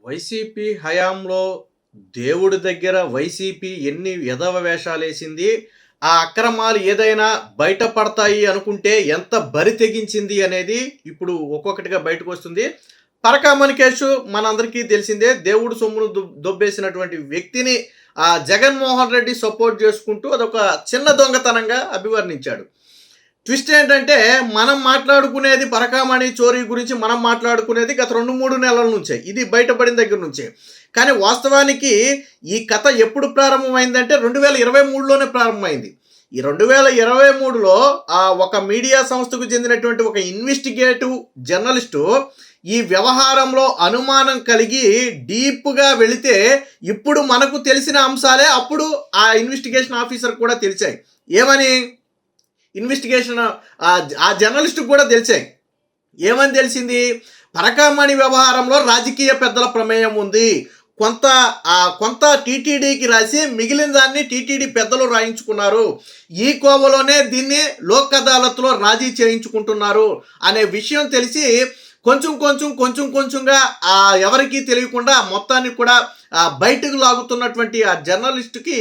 YCP హయాంలో దేవుడి దగ్గర వైసీపీ ఎన్ని ఎదవ వేషాలేసింది, ఆ అక్రమాలు ఏదైనా బయటపడతాయి అనుకుంటే ఎంత బరి తెగించింది అనేది ఇప్పుడు ఒక్కొక్కటిగా బయటకొస్తుంది. పరకామణి కేసు మనందరికీ తెలిసిందే. దేవుడు సొమ్మును దొబ్బేసినటువంటి వ్యక్తిని జగన్మోహన్ రెడ్డి సపోర్ట్ చేసుకుంటూ అదొక చిన్న దొంగతనంగా అభివర్ణించాడు. ట్విస్ట్ ఏంటంటే మనం మాట్లాడుకునేది పరకామణి చోరీ గురించి మనం మాట్లాడుకునేది గత 2-3 నెలల నుంచే, ఇది బయటపడిన దగ్గర నుంచే. కానీ వాస్తవానికి ఈ కథ ఎప్పుడు ప్రారంభమైందంటే 2023లోనే ప్రారంభమైంది. ఈ 2023లో ఒక మీడియా సంస్థకు చెందినటువంటి ఒక ఇన్వెస్టిగేటివ్ జర్నలిస్టు ఈ వ్యవహారంలో అనుమానం కలిగి డీప్గా వెళితే ఇప్పుడు మనకు తెలిసిన అంశాలే అప్పుడు ఆ ఇన్వెస్టిగేషన్ ఆఫీసర్ కూడా తెలిసాయి. ఏమని? ఇన్వెస్టిగేషన్ ఆ జర్నలిస్ట్కి కూడా తెలిసాయి. ఏమని తెలిసింది? పరకామణి వ్యవహారంలో రాజకీయ పెద్దల ప్రమేయం ఉంది. కొంత టీటీడీకి రాసి మిగిలిన దాన్ని టీటీడీ పెద్దలు రాయించుకున్నారు. ఈ కోవలోనే దీన్ని లోక్ అదాలత్లో రాజీ చేయించుకుంటున్నారు అనే విషయం తెలిసి కొంచెంగా ఎవరికీ తెలియకుండా మొత్తాన్ని కూడా బయటకు లాగుతున్నటువంటి ఆ జర్నలిస్టుకి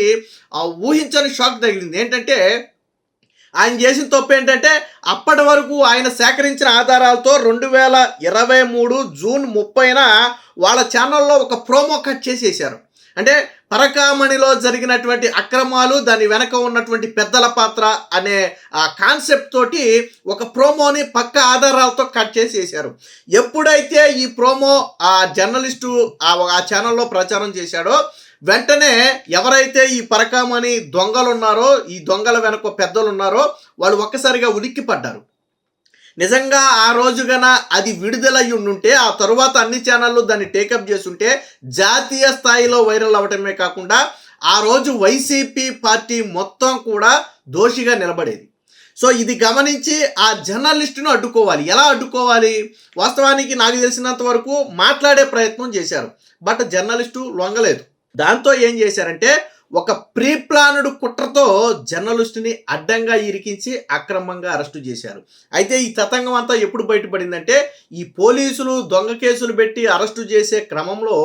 ఊహించని షాక్ తగిలింది. ఏంటంటే ఆయన చేసిన తప్పు ఏంటంటే అప్పటి వరకు ఆయన సేకరించిన ఆధారాలతో 2023 జూన్ 30న వాళ్ళ ఛానల్లో ఒక ప్రోమో కట్ చేసేసారు. అంటే పరకామణిలో జరిగినటువంటి అక్రమాలు, దాని వెనక ఉన్నటువంటి పెద్దల పాత్ర అనే కాన్సెప్ట్ తోటి ఒక ప్రోమోని పక్క ఆధారాలతో కట్ చేసేసారు. ఎప్పుడైతే ఈ ప్రోమో ఆ జర్నలిస్టు ఆ ఛానల్లో ప్రచారం చేశాడో వెంటనే ఎవరైతే ఈ పరకామణి దొంగలు ఉన్నారో, ఈ దొంగల వెనక పెద్దలు ఉన్నారో వాళ్ళు ఒక్కసారిగా ఉలిక్కి పడ్డారు. నిజంగా ఆ రోజుగన అది విడుదలయ్యి ఉండుంటే ఆ తరువాత అన్ని ఛానళ్ళు దాన్ని టేకప్ చేస్తుంటే జాతీయ స్థాయిలో వైరల్ అవ్వటమే కాకుండా ఆ రోజు వైసీపీ పార్టీ మొత్తం కూడా దోషిగా నిలబడేది. సో ఇది గమనించి ఆ జర్నలిస్టును అడ్డుకోవాలి. ఎలా అడ్డుకోవాలి? వాస్తవానికి నాకు తెలిసినంత వరకు మాట్లాడే ప్రయత్నం చేశారు, బట్ జర్నలిస్టు లొంగలేదు. దాంతో ఏం చేశారంటే ఒక ప్రీ ప్లాన్డ్ కుట్రతో జర్నలిస్టుని అడ్డంగా ఇరికించి అక్రమంగా అరెస్టు చేశారు. అయితే ఈ తతంగం అంతా ఎప్పుడు బయటపడిందంటే ఈ పోలీసులు దొంగ కేసులు పెట్టి అరెస్టు చేసే క్రమంలో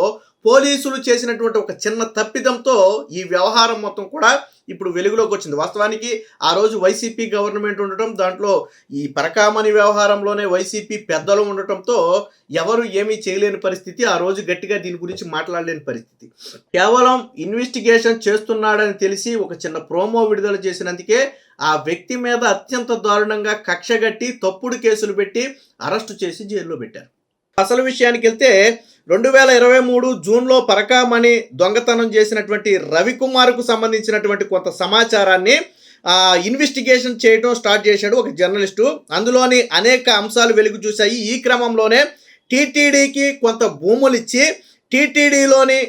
పోలీసులు చేసినటువంటి ఒక చిన్న తప్పిదంతో ఈ వ్యవహారం మొత్తం కూడా ఇప్పుడు వెలుగులోకి వచ్చింది. వాస్తవానికి ఆ రోజు వైసీపీ గవర్నమెంట్ ఉండటం, దాంట్లో ఈ పరకామణి వ్యవహారంలోనే వైసీపీ పెద్దలు ఉండటంతో ఎవరు ఏమీ చేయలేని పరిస్థితి, ఆ రోజు గట్టిగా దీని గురించి మాట్లాడలేని పరిస్థితి. కేవలం ఇన్వెస్టిగేషన్ చేస్తున్నాడని తెలిసి ఒక చిన్న ప్రోమో విడుదల చేసినందుకే ఆ వ్యక్తి మీద అత్యంత దారుణంగా కక్షగట్టి తప్పుడు కేసులు పెట్టి అరెస్టు చేసి జైల్లో పెట్టారు. అసలు విషయానికి వెళ్తే 2023 జూన్లో పరకామణి దొంగతనం చేసినటువంటి రవికుమార్కు సంబంధించినటువంటి కొంత సమాచారాన్ని ఇన్వెస్టిగేషన్ చేయడం స్టార్ట్ చేశాడు ఒక జర్నలిస్టు. అందులోని అనేక అంశాలు వెలుగు చూశాయి. ఈ క్రమంలోనే టీటీడీకి కొంత భూములు ఇచ్చి టీటీడీలోని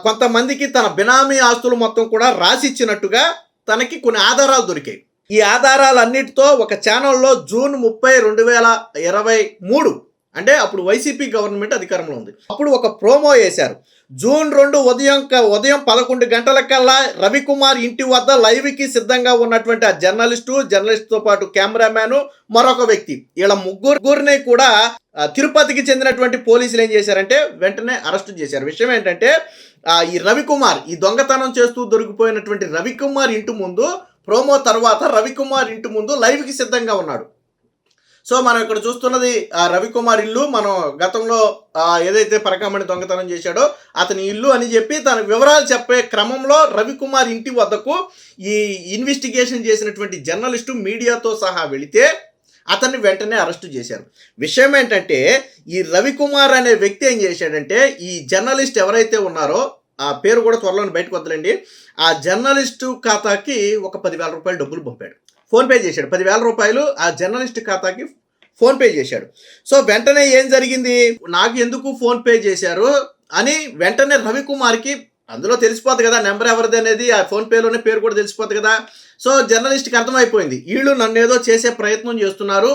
కొంతమందికి తన బినామీ ఆస్తులు మొత్తం కూడా రాసిచ్చినట్టుగా తనకి కొన్ని ఆధారాలు దొరికాయి. ఈ ఆధారాలన్నిటితో ఒక ఛానల్లో జూన్ 30, 2023 అంటే అప్పుడు వైసీపీ గవర్నమెంట్ అధికారంలో ఉంది, అప్పుడు ఒక ప్రోమో వేశారు. జూన్ 2 ఉదయం 11 గంటలకల్లా రవికుమార్ ఇంటి వద్ద లైవ్కి సిద్ధంగా ఉన్నటువంటి ఆ జర్నలిస్టుతో పాటు కెమెరామ్యాను మరొక వ్యక్తి, వీళ్ళ ముగ్గురిని కూడా తిరుపతికి చెందినటువంటి పోలీసులు ఏం చేశారంటే వెంటనే అరెస్టు చేశారు. విషయం ఏంటంటే ఈ రవికుమార్, ఈ దొంగతనం చేస్తూ దొరికిపోయినటువంటి రవికుమార్ ఇంటి ముందు ప్రోమో తర్వాత రవికుమార్ ఇంటి ముందు లైవ్కి సిద్ధంగా ఉన్నాడు. సో మనం ఇక్కడ చూస్తున్నది రవికుమార్ ఇల్లు. మనం గతంలో ఏదైతే పరకామణి దొంగతనం చేశాడో అతని ఇల్లు అని చెప్పి తన వివరాలు చెప్పే క్రమంలో రవికుమార్ ఇంటి వద్దకు ఈ ఇన్వెస్టిగేషన్ చేసినటువంటి జర్నలిస్టు మీడియాతో సహా వెళితే అతన్ని వెంటనే అరెస్టు చేశారు. విషయం ఏంటంటే ఈ రవికుమార్ అనే వ్యక్తి ఏం చేశాడంటే ఈ జర్నలిస్ట్ ఎవరైతే ఉన్నారో ఆ పేరు కూడా త్వరలో బయటకు వద్దలండి, ఆ జర్నలిస్టు ఖాతాకి ఒక 10,000 రూపాయలు డబ్బులు పంపాడు, ఫోన్పే చేశాడు. 10,000 రూపాయలు ఆ జర్నలిస్ట్ ఖాతాకి ఫోన్పే చేశాడు. సో వెంటనే ఏం జరిగింది, నాకు ఎందుకు ఫోన్పే చేశారు అని వెంటనే రవికుమార్కి అందులో తెలిసిపోతుంది కదా నెంబర్ ఎవరిది అనేది, ఆ ఫోన్పేలోనే పేరు కూడా తెలిసిపోతుంది కదా. సో జర్నలిస్ట్కి అర్థమైపోయింది వీళ్ళు నన్ను ఏదో చేసే ప్రయత్నం చేస్తున్నారు,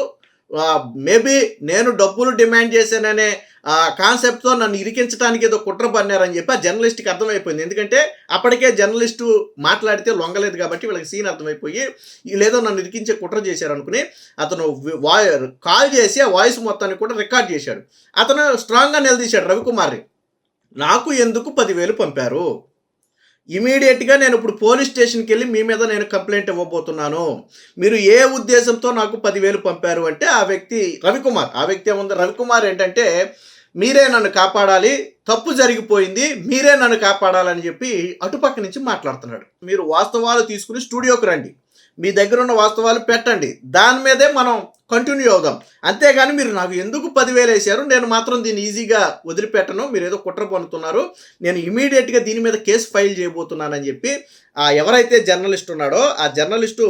మేబీ నేను డబ్బులు డిమాండ్ చేశాననే కాన్సెప్ట్తో నన్ను ఇరికించడానికి ఏదో కుట్ర పన్నారని చెప్పి ఆ జర్నలిస్ట్కి అర్థమైపోయింది. ఎందుకంటే అప్పటికే జర్నలిస్టు మాట్లాడితే లొంగలేదు కాబట్టి వీళ్ళకి సీన్ అర్థమైపోయి వీళ్ళేదో నన్ను ఇరికించే కుట్ర చేశారు అనుకుని అతను కాల్ చేసి ఆ వాయిస్ మొత్తాన్ని కూడా రికార్డ్ చేశాడు. అతను స్ట్రాంగ్గా నిలదీశాడు రవికుమార్ని, నాకు ఎందుకు 10,000 పంపారు? ఇమీడియట్‌గా నేను ఇప్పుడు పోలీస్ స్టేషన్‌కి వెళ్లి మీ మీద నేను కంప్లెయింట్ ఇవ్వబోతున్నాను. మీరు ఏ ఉద్దేశంతో నాకు 10,000 పంపారు అంటే ఆ వ్యక్తి రవికుమార్. ఆ వ్యక్తి ఏముంది రవికుమార్ ఏంటంటే మీరే నన్ను కాపాడాలి. తప్పు జరిగిపోయింది. మీరే నన్ను కాపాడాలని చెప్పి అటుపక్క నుంచి మాట్లాడుతున్నాడు. మీరు వాస్తవాలు తీసుకుని స్టూడియోకి రండి. మీ దగ్గర ఉన్న వాస్తవాలు పెట్టండి. దాని మీదే మనం కంటిన్యూ అవుదాం. అంతేగాని మీరు నాకు ఎందుకు 10,000 వేశారు? నేను మాత్రం దీన్ని ఈజీగా వదిలిపెట్టను. మీరేదో కుట్ర పన్నుతున్నారు. నేను ఇమీడియట్‌గా దీని మీద కేసు ఫైల్ చేయబోతున్నానని చెప్పి ఎవరైతే జర్నలిస్ట్ ఉన్నాడో ఆ జర్నలిస్టు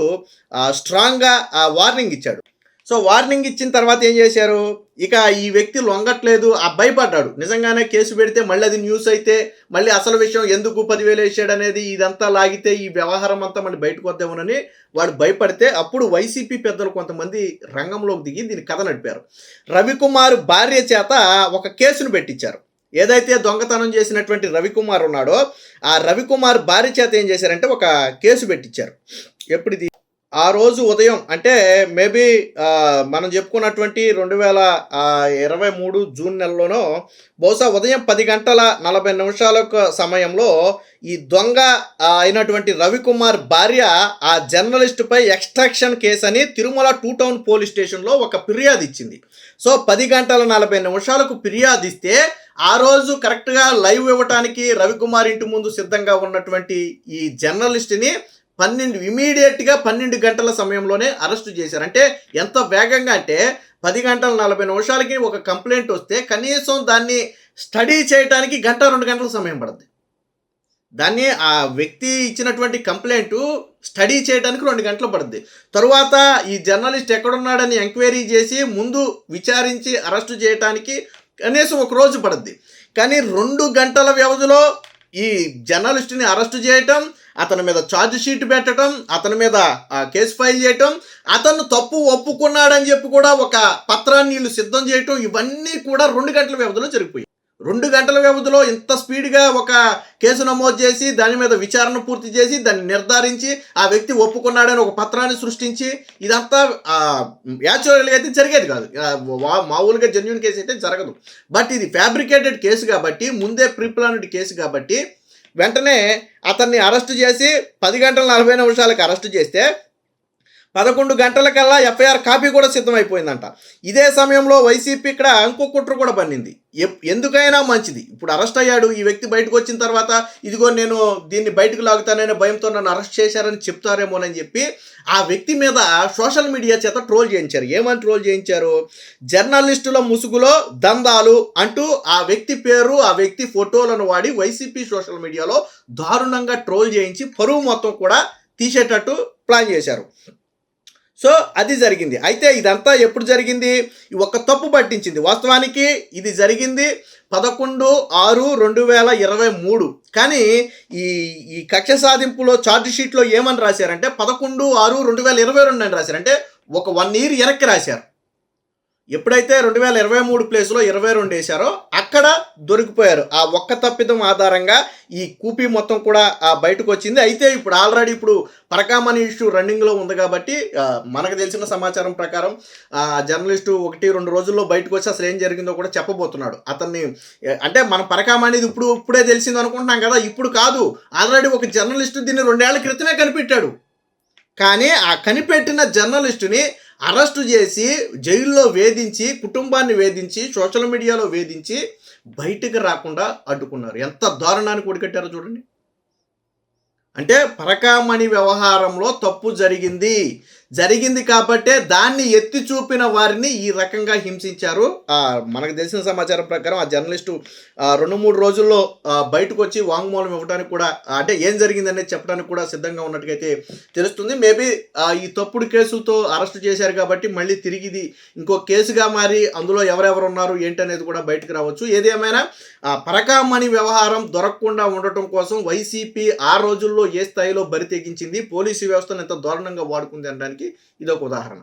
స్ట్రాంగ్‌గా వార్నింగ్ ఇచ్చాడు. సో వార్నింగ్ ఇచ్చిన తర్వాత ఏం చేశారు? ఇక ఈ వ్యక్తి లొంగట్లేదు. భయపడ్డాడు. నిజంగానే కేసు పెడితే మళ్ళీ అది న్యూస్ అయితే మళ్ళీ అసలు విషయం ఎందుకు 10,000 వేసాడనేది ఇదంతా లాగితే ఈ వ్యవహారం అంతా మళ్ళీ బయటకు వద్దామని వాడు భయపడితే అప్పుడు వైసీపీ పెద్దలు కొంతమంది రంగంలోకి దిగి దీని కథ నడిపారు. రవికుమార్ భార్య చేత ఒక కేసును పెట్టించారు. ఏదైతే దొంగతనం చేసినటువంటి రవికుమార్ ఉన్నాడో ఆ రవికుమార్ భార్య చేత ఏం చేశారంటే ఒక కేసు పెట్టించారు. ఎప్పుడిది? ఆ రోజు ఉదయం అంటే మేబీ మనం చెప్పుకున్నటువంటి 2023 జూన్ నెలలోనో బహుశా ఉదయం 10:40 సమయంలో ఈ దొంగ అయినటువంటి రవికుమార్ భార్య ఆ జర్నలిస్టుపై ఎక్స్ట్రాక్షన్ కేసు అని తిరుమల 2 టౌన్ పోలీస్ స్టేషన్లో ఒక ఫిర్యాదు ఇచ్చింది. సో 10:40 ఫిర్యాదు ఇస్తే ఆ రోజు కరెక్ట్గా లైవ్ ఇవ్వటానికి రవికుమార్ ఇంటి ముందు సిద్ధంగా ఉన్నటువంటి ఈ జర్నలిస్ట్ని ఇమీడియట్గా 12 గంటల సమయంలోనే అరెస్టు చేశారు. అంటే ఎంత వేగంగా అంటే 10:40 ఒక కంప్లైంట్ వస్తే కనీసం దాన్ని స్టడీ చేయడానికి 1-2 గంటల సమయం పడుతుంది. దాన్ని ఆ వ్యక్తి ఇచ్చినటువంటి కంప్లైంట్ స్టడీ చేయడానికి 2 గంటలు పడుతుంది. తరువాత ఈ జర్నలిస్ట్ ఎక్కడున్నాడని ఎంక్వైరీ చేసి ముందు విచారించి అరెస్టు చేయడానికి కనీసం ఒక రోజు పడుద్ది. కానీ 2 గంటల వ్యవధిలో ఈ జర్నలిస్ట్ని అరెస్టు చేయటం, అతని మీద ఛార్జ్ షీట్ పెట్టడం, అతని మీద కేసు ఫైల్ చేయటం, అతను తప్పు ఒప్పుకున్నాడని చెప్పి కూడా ఒక పత్రాన్ని వీళ్ళు సిద్ధం చేయటం, ఇవన్నీ కూడా 2 గంటల వ్యవధిలో జరిగిపోయాయి. 2 గంటల వ్యవధిలో ఇంత స్పీడ్గా ఒక కేసు నమోదు చేసి దాని మీద విచారణ పూర్తి చేసి దాన్ని నిర్ధారించి ఆ వ్యక్తి ఒప్పుకున్నాడని ఒక పత్రాన్ని సృష్టించి ఇదంతా యాక్చువల్గా అయితే జరిగేది కాదు. మామూలుగా జెన్యూన్ కేసు అయితే జరగదు. బట్ ఇది ఫ్యాబ్రికేటెడ్ కేసు కాబట్టి, ముందే ప్రీప్లాన్డ్ కేసు కాబట్టి వెంటనే అతన్ని అరెస్ట్ చేసి 10:40 అరెస్ట్ చేస్తే 11 గంటలకల్లా ఎఫ్ఐఆర్ కాపీ కూడా సిద్ధమైపోయిందంట. ఇదే సమయంలో వైసీపీ ఇక్కడ ఇంకో కుట్ర కూడా పన్నింది. ఎందుకైనా మంచిది, ఇప్పుడు అరెస్ట్ అయ్యాడు ఈ వ్యక్తి, బయటకు వచ్చిన తర్వాత ఇదిగో నేను దీన్ని బయటకు లాగుతాననే భయంతో నన్ను అరెస్ట్ చేశారని చెప్తారేమోనని చెప్పి ఆ వ్యక్తి మీద సోషల్ మీడియా చేత ట్రోల్ చేయించారు. ఏమని ట్రోల్ చేయించారు? జర్నలిస్టుల ముసుగులో దందాలు అంటూ ఆ వ్యక్తి పేరు, ఆ వ్యక్తి ఫోటోలను వాడి వైసీపీ సోషల్ మీడియాలో దారుణంగా ట్రోల్ చేయించి పరువు మొత్తం కూడా తీసేటట్టు ప్లాన్ చేశారు. సో అది జరిగింది. అయితే ఇదంతా ఎప్పుడు జరిగింది? ఒక తప్పు పట్టించింది. వాస్తవానికి ఇది జరిగింది 11/6/2023. కానీ ఈ కక్ష సాధింపులో ఛార్జ్ షీట్లో ఏమని రాశారంటే 11/6/2022 అని రాశారు. అంటే ఒక 1 year వెనక్కి రాశారు. ఎప్పుడైతే 2023 ప్లేస్లో 22 వేశారో అక్కడ దొరికిపోయారు. ఆ ఒక్క తప్పిదం ఆధారంగా ఈ కూపీ మొత్తం కూడా బయటకు వచ్చింది. అయితే ఇప్పుడు ఆల్రెడీ పరకామణి ఇష్యూ రన్నింగ్లో ఉంది కాబట్టి మనకు తెలిసిన సమాచారం ప్రకారం జర్నలిస్టు 1-2 రోజుల్లో బయటకు వచ్చి అసలు ఏం జరిగిందో కూడా చెప్పబోతున్నాడు. అతన్ని అంటే మన పరకామణిది ఇప్పుడే తెలిసింది అనుకుంటున్నాం కదా, ఇప్పుడు కాదు. ఆల్రెడీ ఒక జర్నలిస్టు దీన్ని 2 ఏళ్ల క్రితమే కనిపెట్టాడు. కానీ ఆ కనిపెట్టిన జర్నలిస్టుని అరెస్టు చేసి జైల్లో వేధించి, కుటుంబాన్ని వేధించి, సోషల్ మీడియాలో వేధించి బయటకు రాకుండా అడ్డుకున్నారు. ఎంత దారుణానికి ఒడికట్టారో చూడండి. అంటే పరకామణి వ్యవహారంలో తప్పు జరిగింది కాబట్టే దాన్ని ఎత్తి చూపిన వారిని ఈ రకంగా హింసించారు. మనకు తెలిసిన సమాచారం ప్రకారం ఆ జర్నలిస్టు 2-3 రోజుల్లో బయటకు వచ్చి వాంగ్మూలం ఇవ్వడానికి కూడా, అంటే ఏం జరిగిందనేది చెప్పడానికి కూడా సిద్ధంగా ఉన్నట్టుగైతే తెలుస్తుంది. మేబీ ఈ తప్పుడు కేసులతో అరెస్ట్ చేశారు కాబట్టి మళ్ళీ తిరిగి ఇది ఇంకో కేసుగా మారి అందులో ఎవరెవరు ఉన్నారు ఏంటనేది కూడా బయటకు రావచ్చు. ఏదేమైనా పరకామణి వ్యవహారం దొరకకుండా ఉండటం కోసం వైసీపీ ఆ రోజుల్లో ఏ స్థాయిలో బరి తెగించింది, పోలీసు వ్యవస్థను ఎంత దారుణంగా వాడుకుంది అనడానికి ఇదొక ఉదాహరణ.